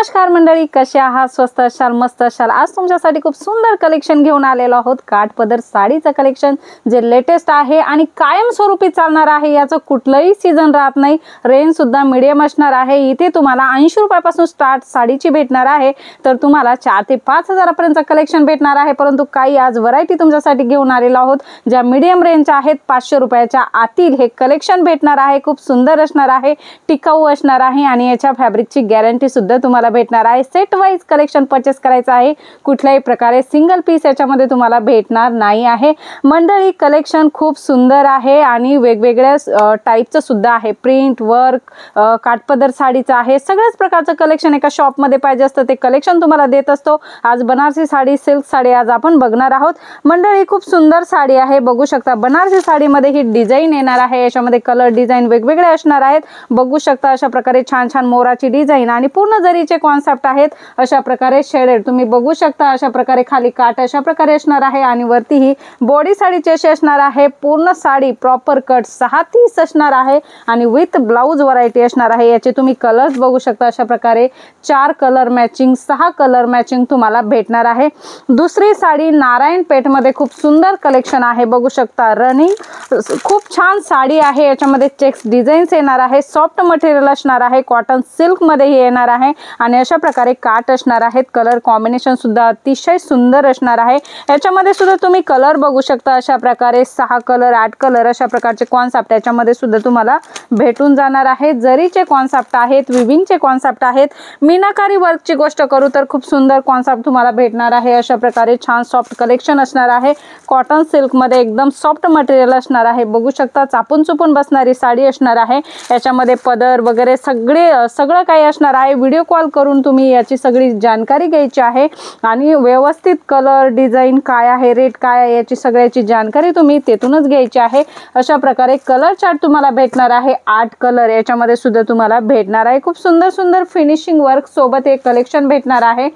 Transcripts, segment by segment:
नमस्कार मंडळी, कसे आहात? स्वस्त असाल, मस्त असाल? आज तुमच्यासाठी खूप सुंदर कलेक्शन घेऊन आलेलो आहोत. काठपदर साडीचं कलेक्शन जे लेटेस्ट आहे आणि कायमस्वरूपी चालणार आहे. याचं कुठलंही सीझन राहत नाही. रेंज सुद्धा मीडियम असणार आहे. इथे तुम्हाला 80 रुपयापासून स्टार्ट साडीची भेटणार आहे, तर तुम्हाला 4 ते 5 हजारापर्यंत कलेक्शन भेटणार आहे. परंतु काही आज व्हरायटी तुमच्यासाठी घेऊन आलेलो आहोत ज्या मीडियम रेंज आहेत. 500 रुपयाच्या आतील हे कलेक्शन भेटणार आहे. खूप सुंदर असणार आहे, टिकाऊ असणार आहे आणि याच्या फॅब्रिकची गॅरंटी सुद्धा तुम्हाला भेटणार आहे. सेट वाइज कलेक्शन परचेस करायचं आहे. कुठल्याही प्रकारे सिंगल पीस याच्यामध्ये तुम्हाला भेटणार नाही आहे. मंडळी, कलेक्शन खूप सुंदर आहे आणि वेगवेगळ्या टाईपचं सुद्धा आहे. प्रिंट वर्क, काठपदर साडीचं आहे. सगळ्याच प्रकारचं कलेक्शन एका शॉपमध्ये पाहिजे असतं ते कलेक्शन तुम्हाला देत असतो. आज बनारसी साडी, सिल्क साडी आज आपण बघणार आहोत. मंडळी, खूप सुंदर साडी आहे. बघू शकता बनारसी साडीमध्ये ही डिझाईन येणार आहे. याच्यामध्ये कलर डिझाईन वेगवेगळे असणार आहेत. बघू शकता अशा प्रकारे छान छान मोराची डिझाईन आणि पूर्ण जरीचे कॉन्सेप्ट आहेत. अशा प्रकारे शेडेड तुम्ही बघू शकता. अशा प्रकारे खाली काठ अशा प्रकारे असणार आहे आणि वरती ही बॉडी साडीची अशी असणार आहे. पूर्ण साडी प्रॉपर कट 6-30 असणार आहे आणि विथ ब्लाउज व्हरायटी असणार आहे. याचे तुम्ही कलर्स बघू शकता. अशा प्रकारे 4 कलर मॅचिंग, 6 कलर मॅचिंग तुम्हाला भेटणार आहे. दुसरी साडी नारायणपेठ मध्ये खूप सुंदर कलेक्शन आहे. बघू शकता रनिंग खूप छान साडी आहे. याच्यामध्ये चेक्स डिझाईन्स येणार आहे. सॉफ्ट मटेरियल असणार आहे. कॉटन सिल्क मध्ये हे येणार आहे आणि अशा प्रकारे काठ असणार आहेत. कलर कॉम्बिनेशन सुद्धा अतिशय सुंदर असणार आहे. याच्यामध्ये सुद्धा तुम्ही कलर बघू शकता. अशा प्रकारे 6 कलर, 8 कलर अशा प्रकारचे कॉन्सेप्ट याच्यामध्ये सुद्धा तुम्हाला भेटून जाणार आहे. जरीचे कॉन्सेप्ट आहेत, विविंगचे कॉन्सेप्ट आहेत. मीनाकारी वर्कची गोष्ट करू तर खूप सुंदर कॉन्सेप्ट तुम्हाला भेटणार आहे. अशा प्रकारे छान सॉफ्ट कलेक्शन असणार आहे. कॉटन सिल्क मध्ये एकदम सॉफ्ट मटेरियल असणार आहे. बघू शकता चापून चुपून बसणारी साडी असणार आहे. याच्यामध्ये पदर वगैरे सगळं काही असणार आहे. व्हिडिओ कॉल करून तुम्ही याची सगळी जानकारी घ्यायची आहे आणि व्यवस्थित कलर डिझाईन काय आहे, रेट काय आहे, याची सगळ्याची जानकारी तुम्ही तेथूनच घ्यायची आहे. अशा प्रकारे कलर चार्ट तुम्हाला भेटणार आहे. 8 कलर याच्यामध्ये सुद्धा तुम्हाला भेटणार आहे. खूप सुंदर सुंदर फिनिशिंग वर्क सोबत एक कलेक्शन भेटणार आहे.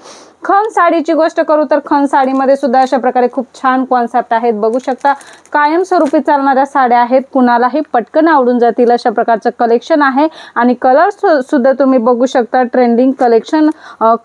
खण साडीची गोष्ट करू तर खण साडीमध्ये सुद्धा अशा प्रकारे खूप छान कॉन्सेप्ट आहेत. बघू शकता कायमस्वरूपी चालणाऱ्या साड्या आहेत. कुणालाही पटकन आवडून जातील अशा प्रकारचं कलेक्शन आहे आणि कलर्स सुद्धा तुम्ही बघू शकता. ट्रेंडिंग कलेक्शन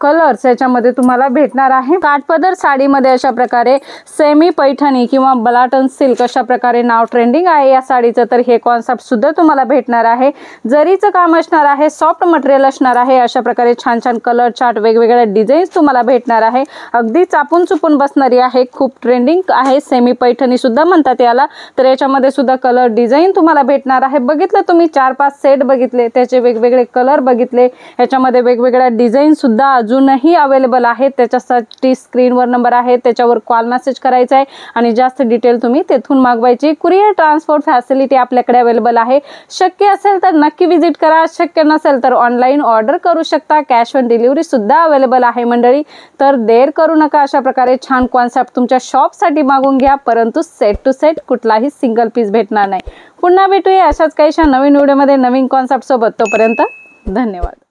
कलर्स याच्यामध्ये तुम्हाला भेटणार आहे. काठपदर साडीमध्ये अशा प्रकारे सेमी पैठणी किंवा बलाटन सिल्क अशा प्रकारे नाव ट्रेंडिंग आहे या साडीचं, तर हे कॉन्सेप्ट सुद्धा तुम्हाला भेटणार आहे. जरीचं काम असणार आहे. सॉफ्ट मटेरियल असणार आहे. अशा प्रकारे छान छान कलर चार्ट, वेगवेगळ्या डिझाईन्स तुम्हाला भेटणार आहे. अगदी चापून चुपून बसणारी आहे. खूप ट्रेंडिंग आहे. सेमी पैठणी सुद्धा म्हणतात याला. तर याच्यामध्ये सुद्धा कलर डिझाईन तुम्हाला भेटणार आहे. बघितलं तुम्ही 4-5 सेट बघितले, त्याचे वेगवेगळे कलर बघितले. याच्यामध्ये वेगवेगळ्या डिझाईन सुद्धा अजूनही अवेलेबल आहेत. त्याच्यासाठी स्क्रीनवर नंबर आहे, त्याच्यावर कॉल मेसेज करायचा आहे आणि जास्त डिटेल तुम्ही तेथून मागवायची. कुरिअर ट्रान्सपोर्ट फॅसिलिटी आपल्याकडे अवेलेबल आहे. शक्य असेल तर नक्की विजिट करा. शक्य नसेल तर ऑनलाईन ऑर्डर करू शकता. कॅश ऑन डिलिव्हरी सुद्धा अवेलेबल आहे मंडळी. तर देर करू नका. अशा प्रकारे छान कॉन्सेप्ट तुमच्या शॉपसाठी मागून घ्या, परंतु सेट टू सेट कुठलाही सिंगल पीस भेटणार नाही. पुन्हा भेटूया अशाच काहीशा नवीन व्हिडिओमध्ये नवीन कॉन्सेप्ट सोबत. तोपर्यंत धन्यवाद.